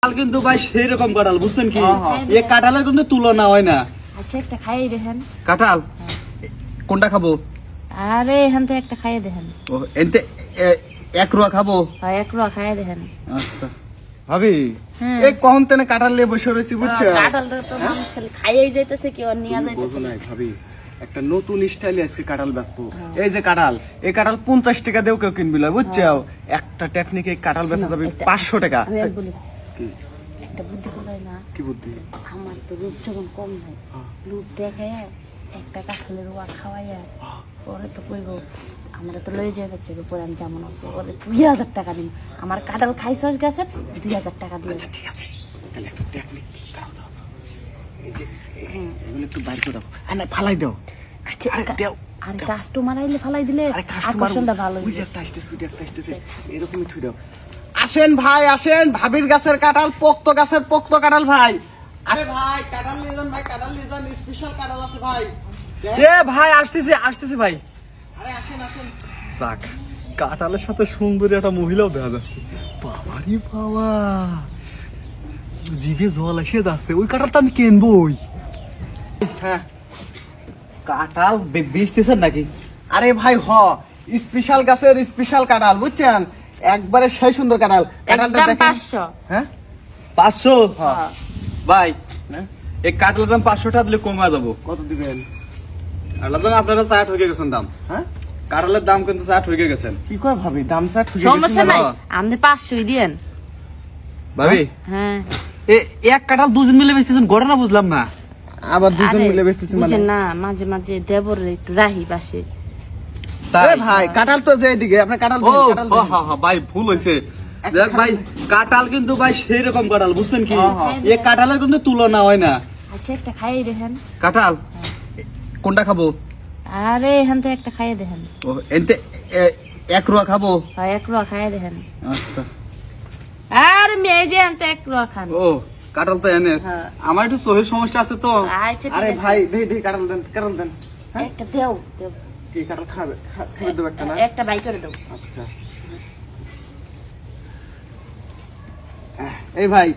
কাটাল কিন্তু ভাই সেই রকম কাটাল বুঝছেন কি এই কাটালের কিন্তু তুলনা হয় না। আচ্ছা একটা খাইয়ে দেখেন। কাটাল কোনটা খাবো? আরে এখান থেকে একটা খাইয়ে দেখেন। ও এনতে এক রুয়া খাবো? হ্যাঁ এক রুয়া খাইয়ে দেখেন। আচ্ছা ভাবি এই কোন তেনে কাটাল নিয়ে বসে রইছি বুঝছো? কাটালটা তো মানুষ খালি খাইয়েই যাইতেছে কি আর নিয়া যাইতেছে বুঝো নাই ভাবি একটা নতুন স্টাইলে আজকে কাটাল বেচবো। এই যে কাটাল এই কাটাল 50 টাকা দেও কেউ কিনবি না বুঝছো? একটা টেকনিকে কাটাল বেচা যাবে 500 টাকা। আমি এক বলি কি একটা বুদ্ধি করলাই না? কি বুদ্ধি? আমার তো রূপ যখন কম নাই রূপ দেখে একটা কাঁঠালের রুয়া খাওয়াইয়া পরে তো কইব আমরা তো লয়ে যাবে পরে আমি যেমন পরে 2000 টাকা দিন আমার কাঁঠাল খাইছস গাছে 2000 টাকা দিয়ে। ঠিক আছে তাহলে একটা টেকনিক দাও দাও এই যে এগুলো একটু বাইর করে দাও না ফালাই দাও। আচ্ছা আরে দাও আরে কাস্টমার আইলে ফালাই দিলে আকর্ষণটা ভালো ওই যে একটা আসতেছে এরকমই থুই দাও। আসেন ভাই আসেন ভাবির গাছের কাঁঠাল পোক্ত গাছের পোক্ত কাঁঠাল ভাই। আরে ভাই কাঁঠাল নিয়ে যান ভাই কাঁঠাল নিয়ে যান স্পেশাল কাঁঠাল আছে ভাই। এ ভাই আসতেছে ভাই। আরে আসেন আসেন যাক কাঁঠালের সাথে সুন্দরী একটা মহিলাও দেখা যাচ্ছে। বাবারি বাবা জিভে জল এসে যাচ্ছে। ওই কাঁঠালটা আমি কিনবই। হ্যাঁ কাঁঠাল বেচতেছেন নাকি? আরে ভাই স্পেশাল গাছের স্পেশাল কাঁঠাল বুঝছেন একবারে সেই সুন্দর কাঁঠাল। কাঁঠালটা দেখেন 500। হ্যাঁ 500? হ্যাঁ ভাই এই কাঁঠালের দাম 500 টাকা দিলে কমে যাবো। কত দিবেন? কাঁঠালের দাম আপনারা 60 হয়ে গেছেন দাম। হ্যাঁ কাঁঠালের দাম কিন্তু 60 হয়ে গেছেন। কি কয় ভাবি দাম 60 হয়ে গেছে? সমস্যা নাই আপনি 500ই দেন ভাবি। হ্যাঁ এক কাঁঠাল দুজন মিলে বেচতেছেন ঘটনা বুঝলাম না। আবার দুজন মিলে বেচতেছেন মানে না মাঝে মাঝে দেবর একটু রাহি পাশে। তাই ভাই কাঁঠাল তো যে দিকে আপনি কাঁঠাল ভাই ভুল হইছে। দেখ ভাই কাঁঠাল কিন্তু ভাই সেই রকম কাঁঠাল বুঝছেন কি এই কাঁঠালের কিন্তু তুলনা হয় না। আচ্ছা একটা খাইয়ে দেখেন। কাঁঠাল কোনটা খাবো? আরে এখান থেকে একটা খাইয়ে দেখেন। ও এনতে এক রুয়া খাবো? হ্যাঁ এক রুয়া খাইয়ে দেখেন। আচ্ছা আরে মেয়ে যে আনতে এক রুয়া খান। ও কাঁঠাল তো এনে আমার একটু চোখের সমস্যা আছে তো। আরে ভাই দেই কাঁঠাল দেন একটা দেও দেও। কি কাঁঠাল খাবে দেব একটা না? একটা বাই করে দাও। আচ্ছা এই ভাই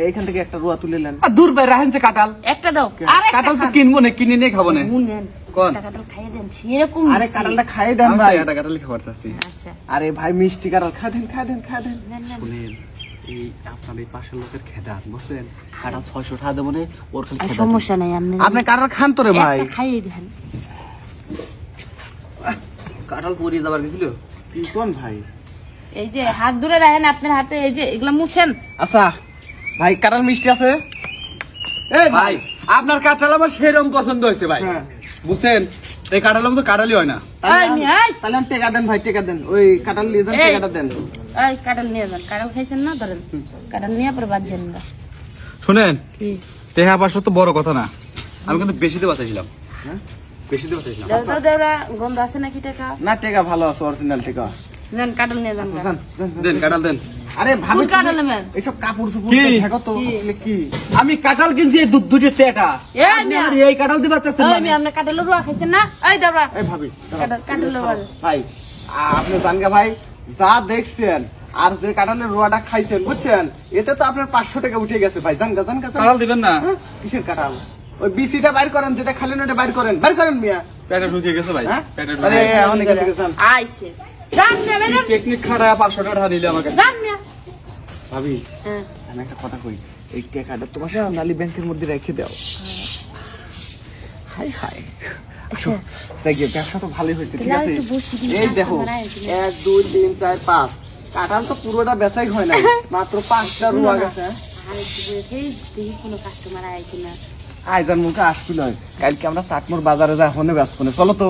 এইখান থেকে একটা রুয়া তুলে নেন। দূর ভাই রাহেন যে কাঁঠাল একটা দাও। আরে কাঁঠাল তো কিনবো না কিনে নিয়ে খাবো না। কোন কাঁঠাল খাইয়ে দেন সেরকম। আরে কাঁঠালটা খাইয়ে দেন ভাই। এটা কাঁঠাল খাবার চাচ্ছি। আচ্ছা আরে ভাই মিষ্টি কাঁঠাল খায় দেন শুনেন এই আপনার এই পাশের লোকের খেদা বুঝছেন কাঁঠাল 600 টাকা দেবো না ওর খালি সমস্যা নাই আপনি কাঁঠাল খান তো রে ভাই। খাইয়ে দেন কাঁঠাল পরিয়ে যাবার গেছিল কি কোন ভাই? এই যে হাত ধরে রাখেন আপনার হাতে এই যে এগুলা মুছেন। আচ্ছা ভাই কাঁঠাল মিষ্টি আছে? এই ভাই আপনার কাঁঠাল আমার সেরকম পছন্দ হয়েছে ভাই বুঝছেন এই কাঁঠাল তো কাঁঠালই হয় না। তাহলে টেকা দেন ভাই টেকা দেন ওই কাঁঠাল নিয়ে যান টেকাটা দেন। এই কাঁঠাল নিয়ে যান কাঁঠাল খাইছেন না ধরেন কাঁঠাল নিয়ে পরে বাদ দেন না। শুনেন টেকা 500 তো বড় কথা না আমি কিন্তু বেশিতে বাঁচাইছিলাম। হ্যাঁ বেশিতে বাঁচাইছিলাম। দেওরা গন্ধ আছে নাকি টাকা? না টেকা ভালো আছে অরিজিনাল টেকা। নেন কাঁঠাল নিয়ে যান দেন কাঁঠাল দেন। আরে ভাবি কাঁঠাল নেবেন এইসব কাপড় চোপড় দেখো তো কি আমি কাঁঠাল কিনছি এই দুটো তেটা আপনি আর এই কাঁঠাল দিবা চাচ্ছেন না? আমি আপনি কাঁঠালের রুয়া খাইছেন না? এই দেওরা এই ভাবি কাঁঠালের রুয়া ভাই আপনি জানগা ভাই যা দেখছেন আর যে কাঁঠালের রুয়াটা খাইছেন বুঝছেন এতে তো আপনার 500 টাকা উঠে গেছে ভাই। জানগা কাঁঠাল দিবেন না? কিসের কাঁঠাল? ওই বিসিটা বাইর করেন যেটা খালেন ওটা বাইর করেন মিয়া পেটে ঢুকে গেছে ভাই পেটে ঢুকে। আরে অনেক গেছেন আইছে জান নেবেন টেকনিক খারাপ 500 টাকা নিলে আমাকে জান মিয়া। ভাবি আমি একটা কথা কই এই টাকাটা তোমার সোনালী ব্যাংকের মধ্যে রেখে দাও। হাই আচ্ছা ব্যবসা তো ভালোই হয়েছে ঠিক আছে। এই দেখো 1 2 3 4 5 কাঁঠাল তো পুরোটা বেচাই হয় না মাত্র 5টা রুয়া গেছে। আইজার মুখে আসছিল কালকে আমরা চাটমোর বাজারে যাই হনে ব্যস্ত চলো তো।